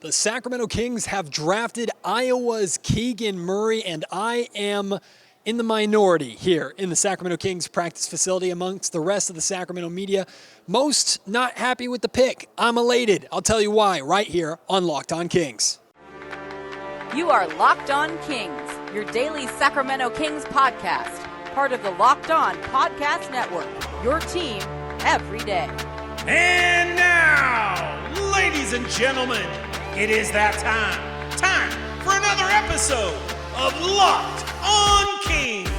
The Sacramento Kings have drafted Iowa's Keegan Murray, and I am in the minority here in the Sacramento Kings practice facility amongst the rest of the Sacramento media. Most not happy with the pick. I'm elated. I'll tell you why right here on Locked On Kings. You are Locked On Kings, your daily Sacramento Kings podcast, part of the Locked On Podcast Network, your team every day. And now, ladies and gentlemen, it is that time for another episode of Locked On Kings.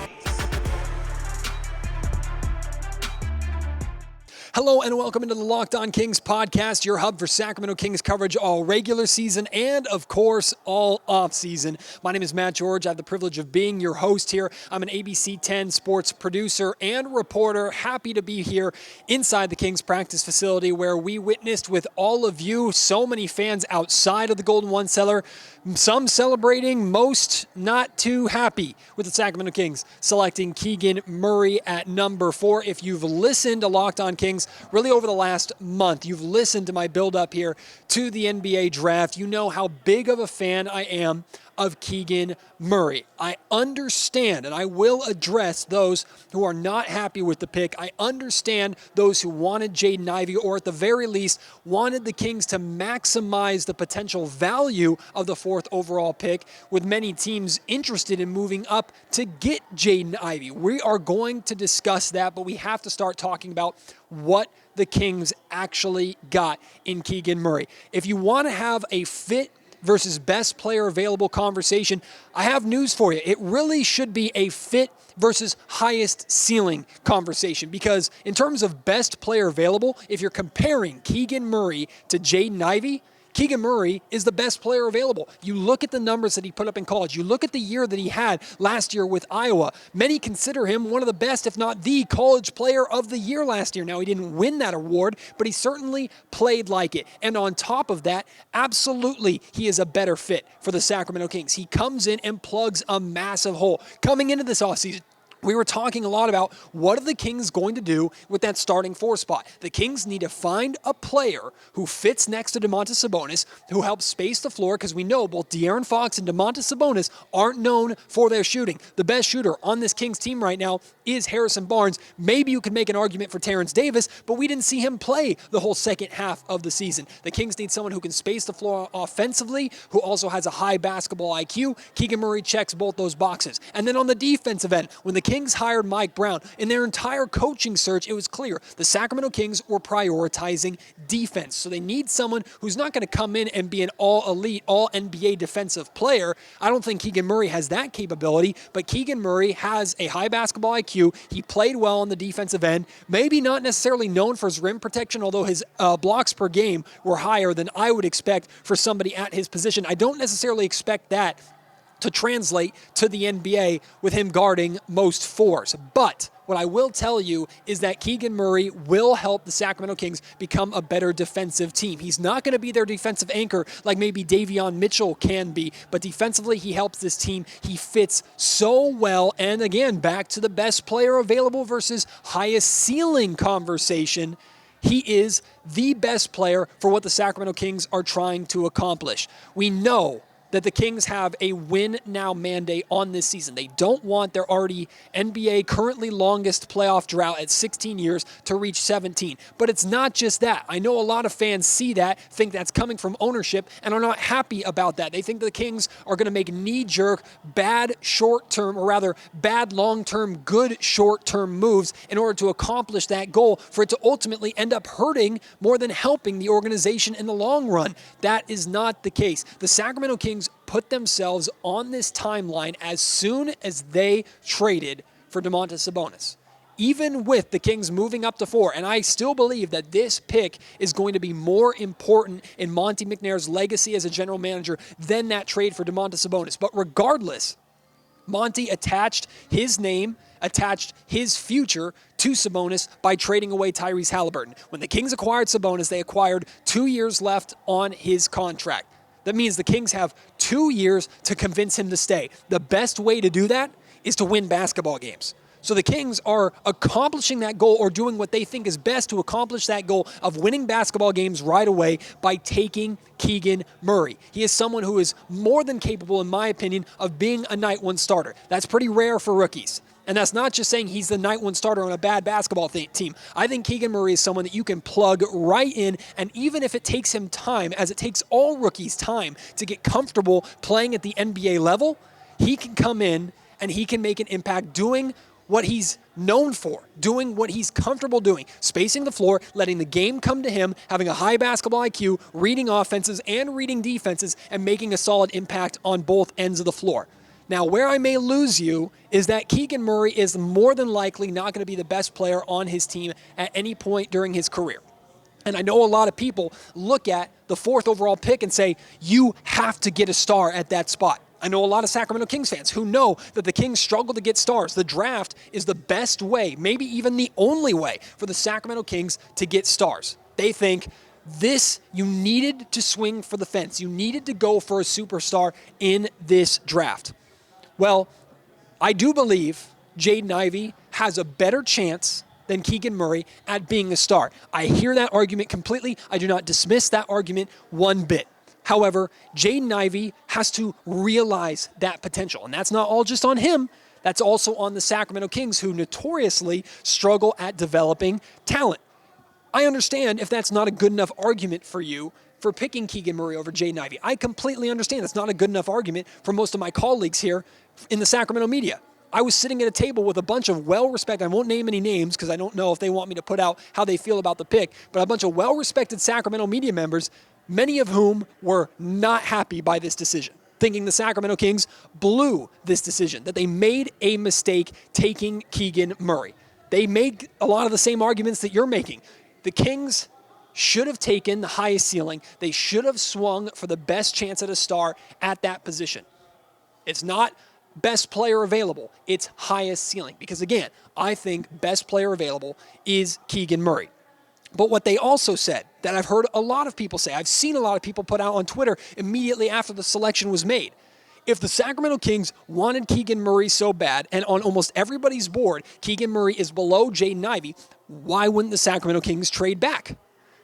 Hello and welcome into the Locked On Kings podcast, your hub for Sacramento Kings coverage all regular season and, of course, all off-season. My name is Matt George. I have the privilege of being your host here. I'm an ABC 10 sports producer and reporter. Happy to be here inside the Kings practice facility where we witnessed with all of you, so many fans outside of the Golden One Cellar, some celebrating, most not too happy with the Sacramento Kings selecting Keegan Murray at number 4. If you've listened to Locked On Kings really over the last month, you've listened to my build up here to the NBA draft, you know how big of a fan I am of Keegan Murray. I understand, and I will address those who are not happy with the pick. I understand those who wanted Jaden Ivey, or at the very least, wanted the Kings to maximize the potential value of the 4th overall pick, with many teams interested in moving up to get Jaden Ivey. We are going to discuss that, but we have to start talking about what the Kings actually got in Keegan Murray. If you want to have a fit versus best player available conversation, I have news for you. It really should be a fit versus highest ceiling conversation, because in terms of best player available, if you're comparing Keegan Murray to Jaden Ivey, Keegan Murray is the best player available. You look at the numbers that he put up in college. You look at the year that he had last year with Iowa. Many consider him one of the best, if not the college player of the year last year. Now, he didn't win that award, but he certainly played like it. And on top of that, absolutely, he is a better fit for the Sacramento Kings. He comes in and plugs a massive hole. Coming into this offseason, we were talking a lot about what are the Kings going to do with that starting 4 spot. The Kings need to find a player who fits next to Domantas Sabonis, who helps space the floor, because we know both De'Aaron Fox and Domantas Sabonis aren't known for their shooting. The best shooter on this Kings team right now is Harrison Barnes. Maybe you could make an argument for Terrence Davis, but we didn't see him play the whole second half of the season. The Kings need someone who can space the floor offensively, who also has a high basketball IQ. Keegan Murray checks both those boxes. And then on the defensive end, when the Kings hired Mike Brown, in their entire coaching search, it was clear the Sacramento Kings were prioritizing defense. So they need someone who's not going to come in and be an all-elite, all-NBA defensive player. I don't think Keegan Murray has that capability, but Keegan Murray has a high basketball IQ. He played well on the defensive end, maybe not necessarily known for his rim protection, although his blocks per game were higher than I would expect for somebody at his position. I don't necessarily expect that to translate to the NBA with him guarding most 4s. But what I will tell you is that Keegan Murray will help the Sacramento Kings become a better defensive team. He's not going to be their defensive anchor like maybe Davion Mitchell can be, but defensively he helps this team. He fits so well, and again, back to the best player available versus highest ceiling conversation, he is the best player for what the Sacramento Kings are trying to accomplish. We know that the Kings have a win-now mandate on this season. They don't want their already NBA currently longest playoff drought at 16 years to reach 17. But it's not just that. I know a lot of fans see that, think that's coming from ownership, and are not happy about that. They think the Kings are going to make knee-jerk, bad short-term, or rather bad long-term, good short-term moves in order to accomplish that goal, for it to ultimately end up hurting more than helping the organization in the long run. That is not the case. The Sacramento Kings put themselves on this timeline as soon as they traded for Domantas Sabonis, even with the Kings moving up to 4. And I still believe that this pick is going to be more important in Monte McNair's legacy as a general manager than that trade for Domantas Sabonis. But regardless, Monte attached his name, attached his future to Sabonis by trading away Tyrese Halliburton. When the Kings acquired Sabonis, they acquired 2 years left on his contract. That means the Kings have 2 years to convince him to stay. The best way to do that is to win basketball games. So the Kings are accomplishing that goal or doing what they think is best to accomplish that goal of winning basketball games right away by taking Keegan Murray. He is someone who is more than capable, in my opinion, of being a night one starter. That's pretty rare for rookies. And that's not just saying he's the night one starter on a bad basketball team. I think Keegan Murray is someone that you can plug right in, and even if it takes him time, as it takes all rookies time to get comfortable playing at the NBA level, he can come in and he can make an impact doing what he's known for, doing what he's comfortable doing, spacing the floor, letting the game come to him, having a high basketball IQ, reading offenses and reading defenses, and making a solid impact on both ends of the floor. Now, where I may lose you is that Keegan Murray is more than likely not going to be the best player on his team at any point during his career. And I know a lot of people look at the 4th overall pick and say, you have to get a star at that spot. I know a lot of Sacramento Kings fans who know that the Kings struggle to get stars. The draft is the best way, maybe even the only way, for the Sacramento Kings to get stars. They think you needed to swing for the fence. You needed to go for a superstar in this draft. Well, I do believe Jaden Ivey has a better chance than Keegan Murray at being a star. I hear that argument completely. I do not dismiss that argument one bit. However, Jaden Ivey has to realize that potential. And that's not all just on him. That's also on the Sacramento Kings, who notoriously struggle at developing talent. I understand if that's not a good enough argument for you for picking Keegan Murray over Jaden Ivey. I completely understand that's not a good enough argument for most of my colleagues here in the Sacramento media. I was sitting at a table with a bunch of well-respected, I won't name any names because I don't know if they want me to put out how they feel about the pick, but a bunch of well-respected Sacramento media members, many of whom were not happy by this decision, thinking the Sacramento Kings blew this decision, that they made a mistake taking Keegan Murray. They made a lot of the same arguments that you're making. The Kings should have taken the highest ceiling. They should have swung for the best chance at a star at that position. It's not best player available, it's highest ceiling. Because again, I think best player available is Keegan Murray. But what they also said, that I've heard a lot of people say, I've seen a lot of people put out on Twitter immediately after the selection was made. If the Sacramento Kings wanted Keegan Murray so bad, and on almost everybody's board, Keegan Murray is below Jaden Ivey, why wouldn't the Sacramento Kings trade back?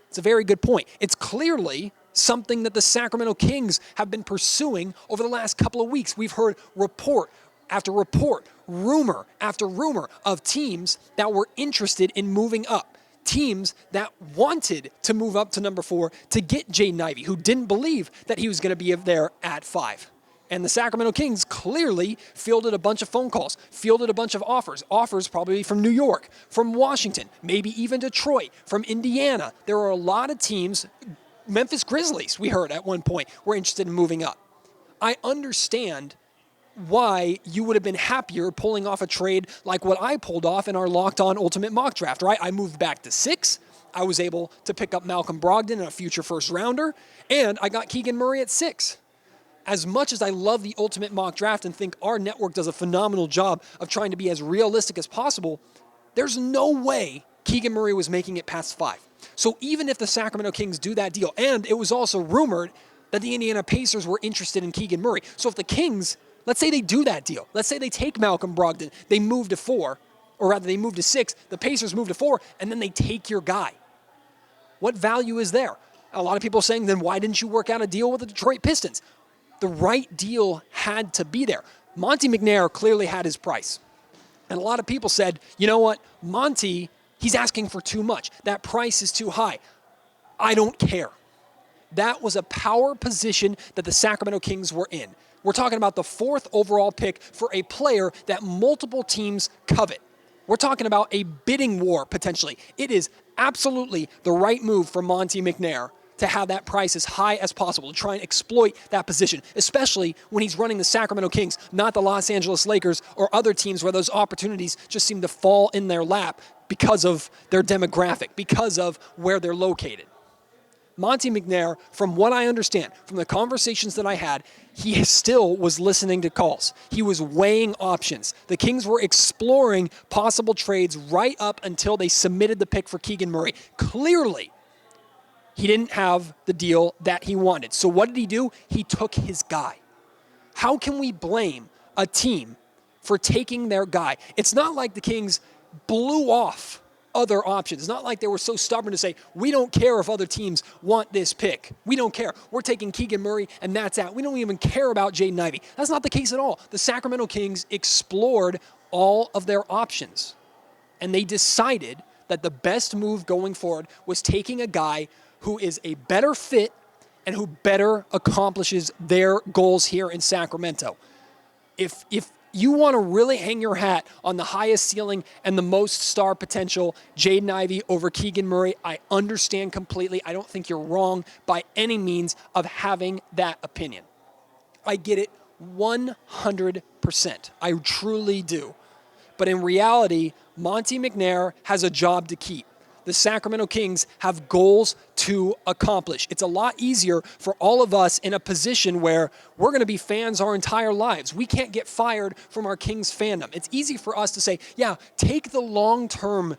It's a very good point. It's clearly something that the Sacramento Kings have been pursuing over the last couple of weeks. We've heard report after report, rumor after rumor of teams that were interested in moving up. Teams that wanted to move up to number 4 to get Jaden Ivey, who didn't believe that he was going to be there at 5. And the Sacramento Kings clearly fielded a bunch of phone calls, fielded a bunch of offers probably from New York, from Washington, maybe even Detroit, from Indiana. There are a lot of teams, Memphis Grizzlies, we heard at one point, were interested in moving up. I understand why you would have been happier pulling off a trade like what I pulled off in our Locked On Ultimate Mock Draft, right? I moved back to 6. I was able to pick up Malcolm Brogdon and a future first rounder, and I got Keegan Murray at 6. As much as I love the Ultimate Mock Draft and think our network does a phenomenal job of trying to be as realistic as possible, there's no way Keegan Murray was making it past 5. So even if the Sacramento Kings do that deal, and it was also rumored that the Indiana Pacers were interested in Keegan Murray. So if the Kings, let's say they do that deal. Let's say they take Malcolm Brogdon, they move to 4, or rather they move to 6, the Pacers move to 4, and then they take your guy. What value is there? A lot of people are saying, then why didn't you work out a deal with the Detroit Pistons? The right deal had to be there. Monte McNair clearly had his price. And a lot of people said, you know what, Monte, he's asking for too much. That price is too high. I don't care. That was a power position that the Sacramento Kings were in. We're talking about the 4th overall pick for a player that multiple teams covet. We're talking about a bidding war, potentially. It is absolutely the right move for Monte McNair to have that price as high as possible, to try and exploit that position, especially when he's running the Sacramento Kings, not the Los Angeles Lakers or other teams where those opportunities just seem to fall in their lap because of their demographic, because of where they're located. Monte McNair, from what I understand, from the conversations that I had, he still was listening to calls. He was weighing options. The Kings were exploring possible trades right up until they submitted the pick for Keegan Murray. Clearly, he didn't have the deal that he wanted. So what did he do? He took his guy. How can we blame a team for taking their guy. It's not like the Kings blew off other options. It's not like they were so stubborn to say, we don't care if other teams want this pick. We don't care. We're taking Keegan Murray, and that's out. We don't even care about Jaden Ivey. That's not the case at all. The Sacramento Kings explored all of their options, and they decided that the best move going forward was taking a guy who is a better fit and who better accomplishes their goals here in Sacramento. If you want to really hang your hat on the highest ceiling and the most star potential, Jaden Ivey over Keegan Murray, I understand completely. I don't think you're wrong by any means of having that opinion. I get it 100%. I truly do. But in reality, Monte McNair has a job to keep. The Sacramento Kings have goals to accomplish. It's a lot easier for all of us in a position where we're going to be fans our entire lives. We can't get fired from our Kings fandom. It's easy for us to say, yeah, take the long-term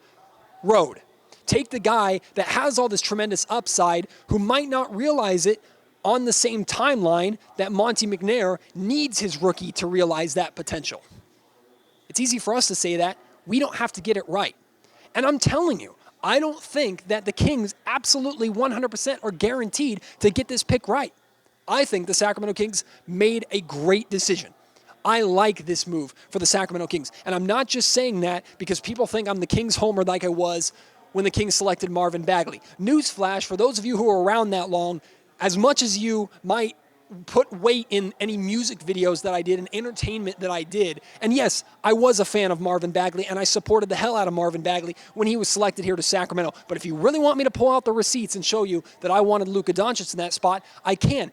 road. Take the guy that has all this tremendous upside who might not realize it on the same timeline that Monte McNair needs his rookie to realize that potential. It's easy for us to say that. We don't have to get it right. And I'm telling you, I don't think that the Kings absolutely 100% are guaranteed to get this pick right. I think the Sacramento Kings made a great decision. I like this move for the Sacramento Kings. And I'm not just saying that because people think I'm the Kings homer like I was when the Kings selected Marvin Bagley. Newsflash, for those of you who are around that long, as much as you might put weight in any music videos that I did and entertainment that I did. And yes, I was a fan of Marvin Bagley, and I supported the hell out of Marvin Bagley when he was selected here to Sacramento. But if you really want me to pull out the receipts and show you that I wanted Luka Doncic in that spot, I can.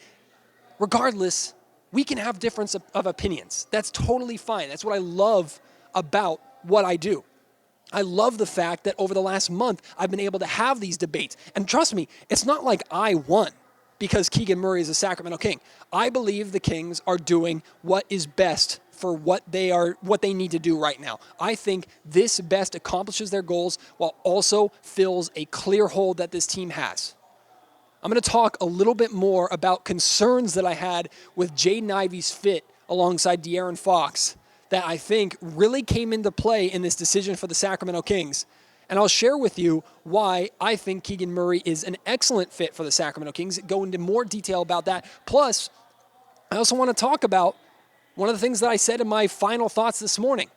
Regardless, we can have difference of opinions. That's totally fine. That's what I love about what I do. I love the fact that over the last month, I've been able to have these debates. And trust me, it's not like I won because Keegan Murray is a Sacramento King. I believe the Kings are doing what is best for what they need to do right now. I think this best accomplishes their goals while also fills a clear hole that this team has. I'm going to talk a little bit more about concerns that I had with Jaden Ivey's fit alongside De'Aaron Fox that I think really came into play in this decision for the Sacramento Kings. And I'll share with you why I think Keegan Murray is an excellent fit for the Sacramento Kings, go into more detail about that. Plus, I also want to talk about one of the things that I said in my final thoughts this morning.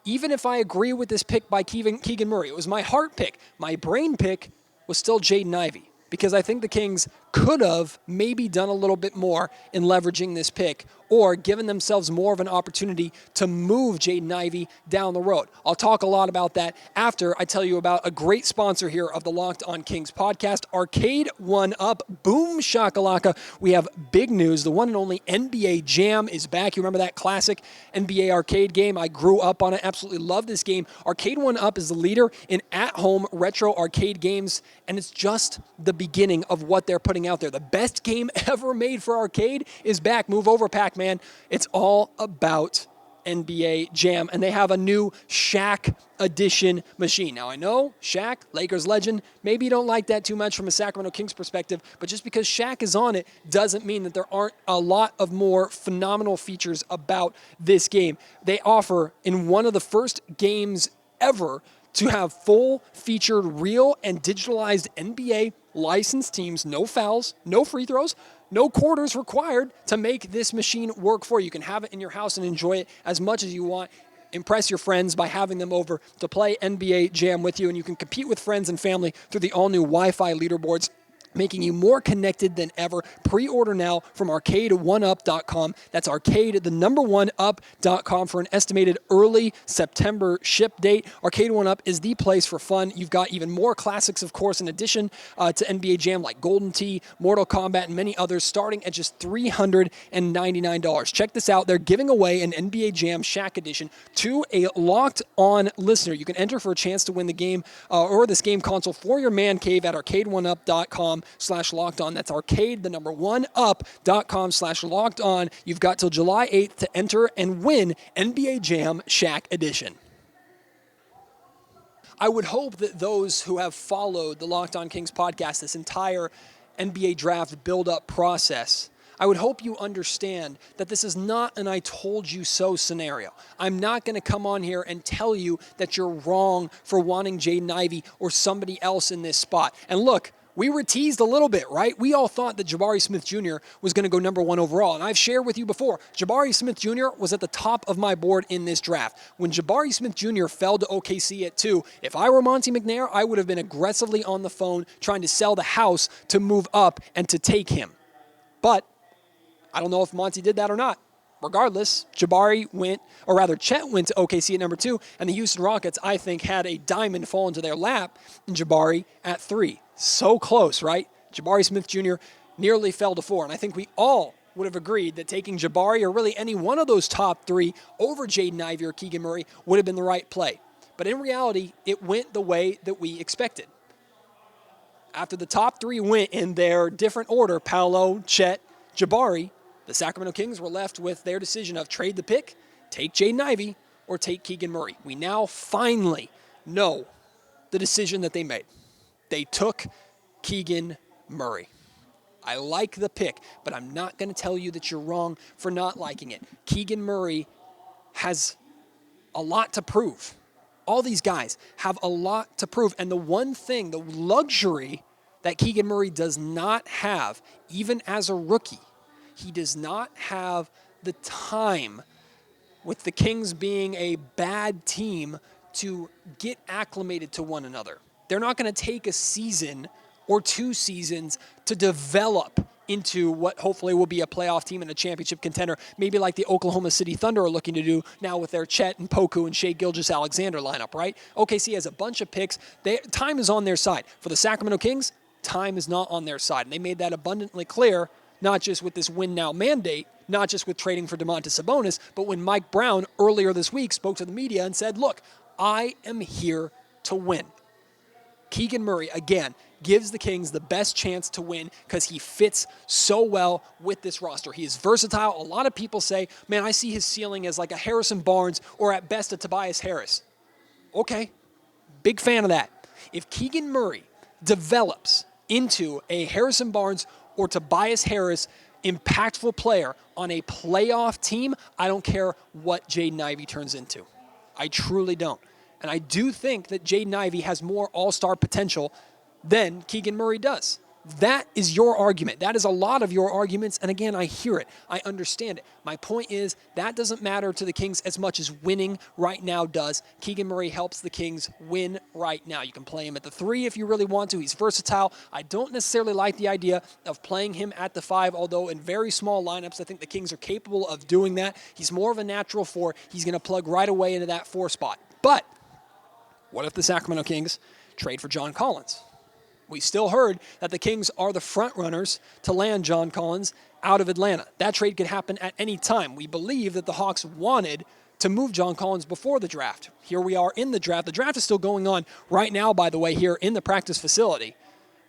Even if I agree with this pick by Keegan Murray, it was my heart pick. My brain pick was still Jaden Ivey, because I think the Kings could have maybe done a little bit more in leveraging this pick or given themselves more of an opportunity to move Jaden Ivey down the road. I'll talk a lot about that after I tell you about a great sponsor here of the Locked On Kings podcast, Arcade 1-Up. Boom shakalaka. We have big news. The one and only NBA Jam is back. You remember that classic NBA arcade game? I grew up on it. Absolutely love this game. Arcade 1-Up is the leader in at-home retro arcade games, and it's just the beginning of what they're putting out there. The best game ever made for arcade is back. Move over, Pac-Man. It's all about NBA Jam, and they have a new Shaq edition machine. Now, I know Shaq, Lakers legend, maybe you don't like that too much from a Sacramento Kings perspective, but just because Shaq is on it doesn't mean that there aren't a lot of more phenomenal features about this game. They offer, in one of the first games ever, to have full-featured real and digitalized NBA licensed teams, no fouls, no free throws, no quarters required to make this machine work for you. You can have it in your house and enjoy it as much as you want. Impress your friends by having them over to play NBA Jam with you, and you can compete with friends and family through the all-new Wi-Fi leaderboards, making you more connected than ever. Pre-order now from arcade1up.com. That's arcade1up.com for an estimated early September ship date. Arcade 1-Up is the place for fun. You've got even more classics, of course, in addition to NBA Jam, like Golden Tee, Mortal Kombat, and many others, starting at just $399. Check this out. They're giving away an NBA Jam Shaq Edition to a Locked On listener. You can enter for a chance to win the game or this game console for your man cave at arcade1up.com/locked on. That's arcade1up.com/locked on. You've got till July 8th to enter and win NBA Jam Shaq Edition. I would hope that those who have followed the Locked On Kings podcast, this entire NBA draft build-up process, I would hope you understand that this is not an I told you so scenario. I'm not going to come on here and tell you that you're wrong for wanting Jaden Ivey or somebody else in this spot. And look, we were teased a little bit, right? We all thought that Jabari Smith Jr. was going to go number 1 overall. And I've shared with you before, Jabari Smith Jr. was at the top of my board in this draft. When Jabari Smith Jr. fell to OKC at 2, if I were Monty McNair, I would have been aggressively on the phone trying to sell the house to move up and to take him. But I don't know if Monty did that or not. Regardless, Chet went to OKC at number 2, and the Houston Rockets, I think, had a diamond fall into their lap in Jabari at 3. So close, right? Jabari Smith Jr. nearly fell to 4, and I think we all would have agreed that taking Jabari or really any one of those top 3 over Jaden Ivey or Keegan Murray would have been the right play. But in reality, it went the way that we expected. After the top 3 went in their different order, Paolo, Chet, Jabari, the Sacramento Kings were left with their decision of trade the pick, take Jaden Ivey, or take Keegan Murray. We now finally know the decision that they made. They took Keegan Murray. I like the pick, but I'm not going to tell you that you're wrong for not liking it. Keegan Murray has a lot to prove. All these guys have a lot to prove. And the one thing, the luxury that Keegan Murray does not have, even as a rookie, he does not have the time, with the Kings being a bad team, to get acclimated to one another. They're not going to take a season or 2 seasons to develop into what hopefully will be a playoff team and a championship contender, maybe like the Oklahoma City Thunder are looking to do now with their Chet and Poku and Shai Gilgeous-Alexander lineup, right? OKC has a bunch of picks. Time is on their side. For the Sacramento Kings, time is not on their side. And they made that abundantly clear, not just with this win now mandate, not just with trading for Domantas Sabonis, but when Mike Brown earlier this week spoke to the media and said, look, I am here to win. Keegan Murray, again, gives the Kings the best chance to win because he fits so well with this roster. He is versatile. A lot of people say, man, I see his ceiling as like a Harrison Barnes or at best a Tobias Harris. Okay, big fan of that. If Keegan Murray develops into a Harrison Barnes or Tobias Harris impactful player on a playoff team, I don't care what Jaden Ivey turns into. I truly don't. And I do think that Jaden Ivey has more all-star potential than Keegan Murray does. That is your argument. That is a lot of your arguments. And again, I hear it. I understand it. My point is that doesn't matter to the Kings as much as winning right now does. Keegan Murray helps the Kings win right now. You can play him at the 3 if you really want to. He's versatile. I don't necessarily like the idea of playing him at the 5, although in very small lineups, I think the Kings are capable of doing that. He's more of a natural 4. He's going to plug right away into that 4 spot. But what if the Sacramento Kings trade for John Collins? We still heard that the Kings are the front runners to land John Collins out of Atlanta. That trade could happen at any time. We believe that the Hawks wanted to move John Collins before the draft. Here we are in the draft. The draft is still going on right now, by the way, here in the practice facility.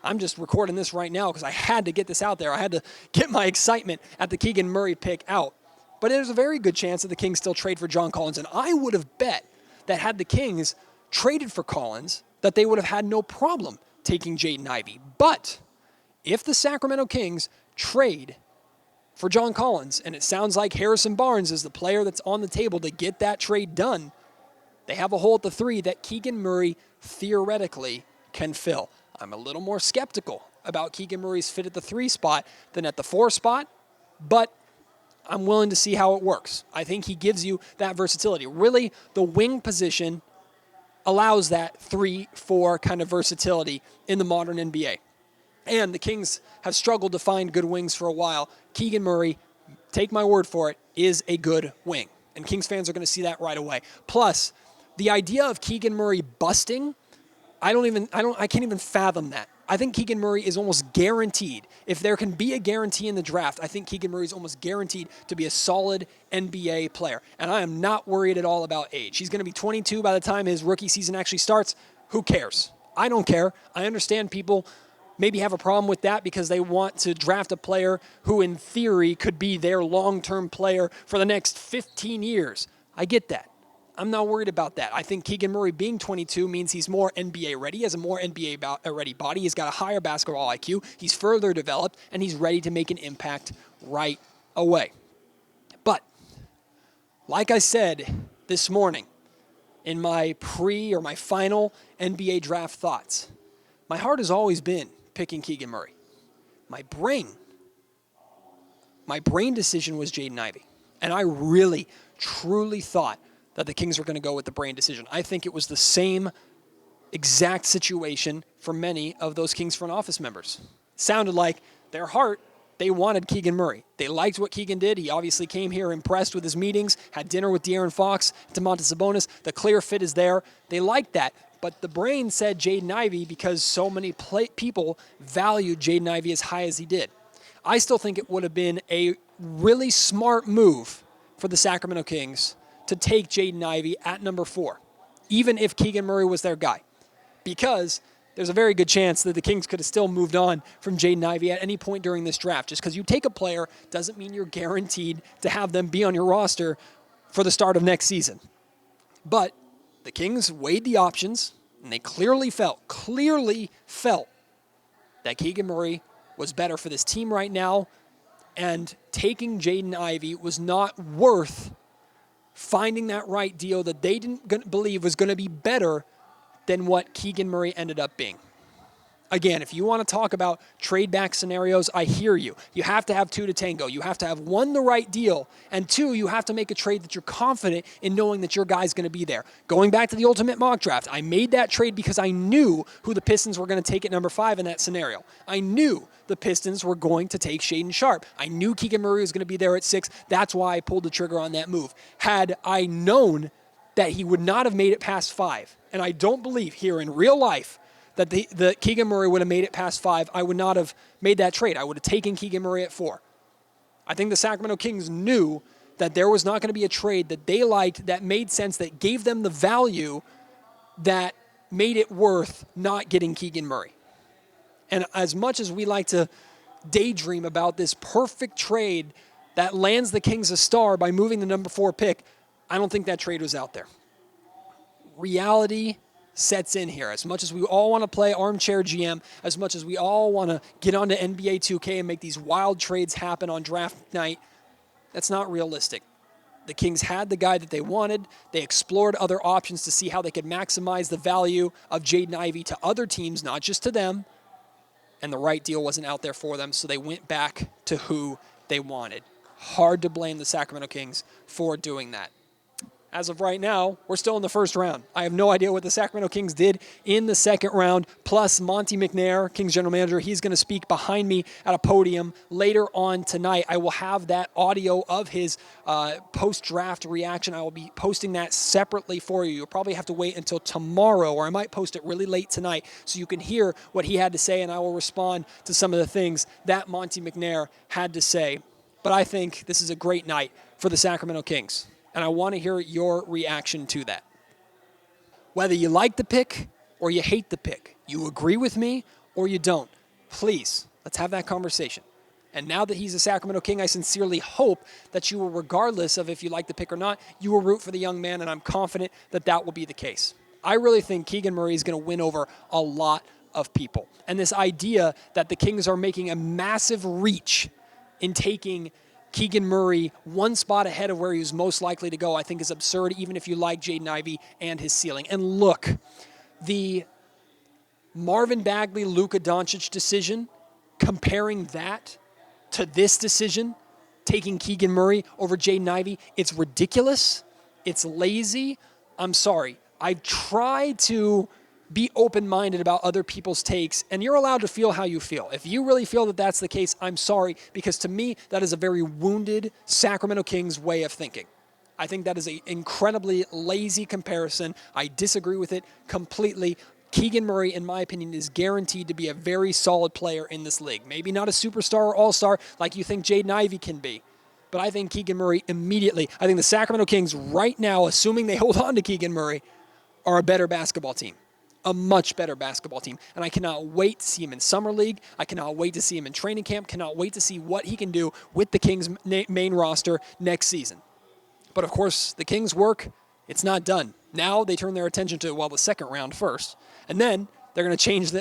I'm just recording this right now because I had to get this out there. I had to get my excitement at the Keegan Murray pick out. But there's a very good chance that the Kings still trade for John Collins. And I would have bet that had the Kings traded for Collins, that they would have had no problem taking Jaden Ivey. But if the Sacramento Kings trade for John Collins, and it sounds like Harrison Barnes is the player that's on the table to get that trade done, they have a hole at the 3 that Keegan Murray theoretically can fill. I'm a little more skeptical about Keegan Murray's fit at the 3 spot than at the 4 spot, but I'm willing to see how it works. I think he gives you that versatility. Really, the wing position allows that 3-4 kind of versatility in the modern NBA. And the Kings have struggled to find good wings for a while. Keegan Murray, take my word for it, is a good wing. And Kings fans are going to see that right away. Plus, the idea of Keegan Murray busting, I can't even fathom that. I think Keegan Murray is almost guaranteed. If there can be a guarantee in the draft, I think Keegan Murray is almost guaranteed to be a solid NBA player. And I am not worried at all about age. He's going to be 22 by the time his rookie season actually starts. Who cares? I don't care. I understand people maybe have a problem with that because they want to draft a player who in theory could be their long-term player for the next 15 years. I get that. I'm not worried about that. I think Keegan Murray being 22 means he's more NBA ready. He has a more NBA ready body. He's got a higher basketball IQ. He's further developed, and he's ready to make an impact right away. But, like I said this morning in my my final NBA draft thoughts, my heart has always been picking Keegan Murray. My brain decision was Jaden Ivey. And I really, truly thought that the Kings were going to go with the brain decision. I think it was the same exact situation for many of those Kings front office members. Sounded like their heart, they wanted Keegan Murray. They liked what Keegan did. He obviously came here impressed with his meetings, had dinner with De'Aaron Fox, Domantas Sabonis. The clear fit is there. They liked that. But the brain said Jaden Ivey because so many people valued Jaden Ivey as high as he did. I still think it would have been a really smart move for the Sacramento Kings to take Jaden Ivey at number 4, even if Keegan Murray was their guy. Because there's a very good chance that the Kings could have still moved on from Jaden Ivey at any point during this draft. Just because you take a player doesn't mean you're guaranteed to have them be on your roster for the start of next season. But the Kings weighed the options, and they clearly felt that Keegan Murray was better for this team right now, and taking Jaden Ivey was not worth finding that right deal that they didn't believe was going to be better than what Keegan Murray ended up being. Again, if you want to talk about trade back scenarios, I hear you. You have to have 2 to tango. You have to have 1, the right deal, and 2, you have to make a trade that you're confident in knowing that your guy's going to be there. Going back to the ultimate mock draft, I made that trade because I knew who the Pistons were going to take at number 5 in that scenario. I knew the Pistons were going to take Shaedon Sharpe. I knew Keegan Murray was going to be there at 6. That's why I pulled the trigger on that move. Had I known that he would not have made it past 5, and I don't believe here in real life that the Keegan Murray would have made it past 5, I would not have made that trade. I would have taken Keegan Murray at 4. I think the Sacramento Kings knew that there was not going to be a trade that they liked, that made sense, that gave them the value that made it worth not getting Keegan Murray. And as much as we like to daydream about this perfect trade that lands the Kings a star by moving the number 4 pick, I don't think that trade was out there. Reality sets in here. As much as we all want to play armchair GM, as much as we all want to get onto NBA 2K and make these wild trades happen on draft night, that's not realistic. The Kings had the guy that they wanted. They explored other options to see how they could maximize the value of Jaden Ivey to other teams, not just to them, and the right deal wasn't out there for them, so they went back to who they wanted. Hard to blame the Sacramento Kings for doing that. As of right now, we're still in the first round. I have no idea what the Sacramento Kings did in the second round. Plus, Monte McNair, Kings general manager, he's going to speak behind me at a podium later on tonight. I will have that audio of his post-draft reaction. I will be posting that separately for you. You'll probably have to wait until tomorrow, or I might post it really late tonight so you can hear what he had to say, and I will respond to some of the things that Monte McNair had to say. But I think this is a great night for the Sacramento Kings. And I want to hear your reaction to that. Whether you like the pick or you hate the pick, you agree with me or you don't, please, let's have that conversation. And now that he's a Sacramento King, I sincerely hope that you will, regardless of if you like the pick or not, you will root for the young man, and I'm confident that that will be the case. I really think Keegan Murray is going to win over a lot of people. And this idea that the Kings are making a massive reach in taking Keegan Murray 1 spot ahead of where he was most likely to go, I think is absurd, even if you like Jaden Ivey and his ceiling. And look, the Marvin Bagley, Luka Doncic decision, comparing that to this decision, taking Keegan Murray over Jaden Ivey, it's ridiculous. It's lazy. I'm sorry. I've tried to be open-minded about other people's takes, and you're allowed to feel how you feel. If you really feel that that's the case, I'm sorry, because to me, that is a very wounded Sacramento Kings way of thinking. I think that is an incredibly lazy comparison. I disagree with it completely. Keegan Murray, in my opinion, is guaranteed to be a very solid player in this league. Maybe not a superstar or all-star like you think Jaden Ivey can be, but I think Keegan Murray immediately, I think the Sacramento Kings right now, assuming they hold on to Keegan Murray, are a better basketball team. A much better basketball team. And I cannot wait to see him in Summer League. I cannot wait to see him in training camp. Cannot wait to see what he can do with the Kings main roster next season. But of course, the Kings' work, it's not done. Now they turn their attention to, the second round first. And then they're going to change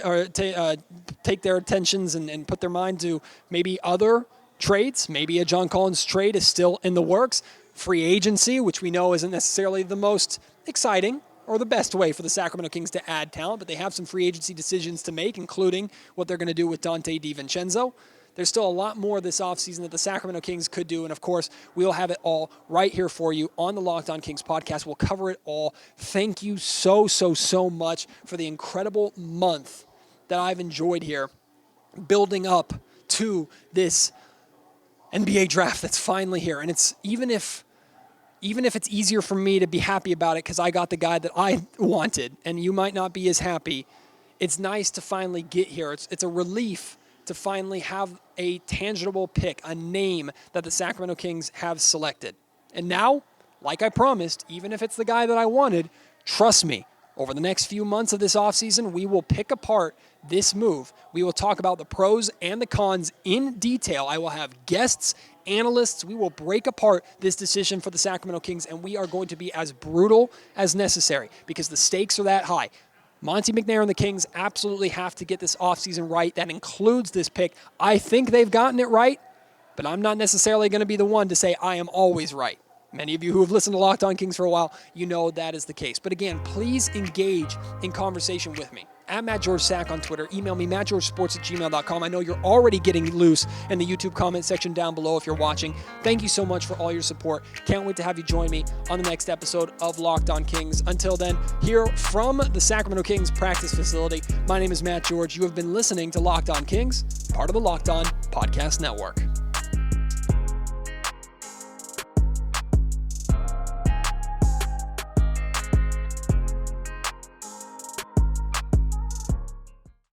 take their attentions and put their mind to maybe other trades. Maybe a John Collins trade is still in the works. Free agency, which we know isn't necessarily the most exciting or the best way for the Sacramento Kings to add talent, but they have some free agency decisions to make, including what they're going to do with Dante DiVincenzo. There's still a lot more this offseason that the Sacramento Kings could do, and of course, we'll have it all right here for you on the Locked On Kings podcast. We'll cover it all. Thank you so much for the incredible month that I've enjoyed here, building up to this NBA draft that's finally here. And it's even if it's easier for me to be happy about it because I got the guy that I wanted, and you might not be as happy, it's nice to finally get here. It's a relief to finally have a tangible pick, a name that the Sacramento Kings have selected. And now, like I promised, even if it's the guy that I wanted, trust me, over the next few months of this offseason, we will pick apart this move. We will talk about the pros and the cons in detail. I will have guests, analysts. We will break apart this decision for the Sacramento Kings, and we are going to be as brutal as necessary because the stakes are that high. Monty McNair and the Kings absolutely have to get this offseason right. That includes this pick. I think they've gotten it right, but I'm not necessarily going to be the one to say I am always right. Many of you who have listened to Locked On Kings for a while, you know that is the case. But again, please engage in conversation with me. At MattGeorgeSack on Twitter. Email me, mattgeorgesports@gmail.com. I know you're already getting loose in the YouTube comment section down below if you're watching. Thank you so much for all your support. Can't wait to have you join me on the next episode of Locked On Kings. Until then, here from the Sacramento Kings practice facility, my name is Matt George. You have been listening to Locked On Kings, part of the Locked On Podcast Network.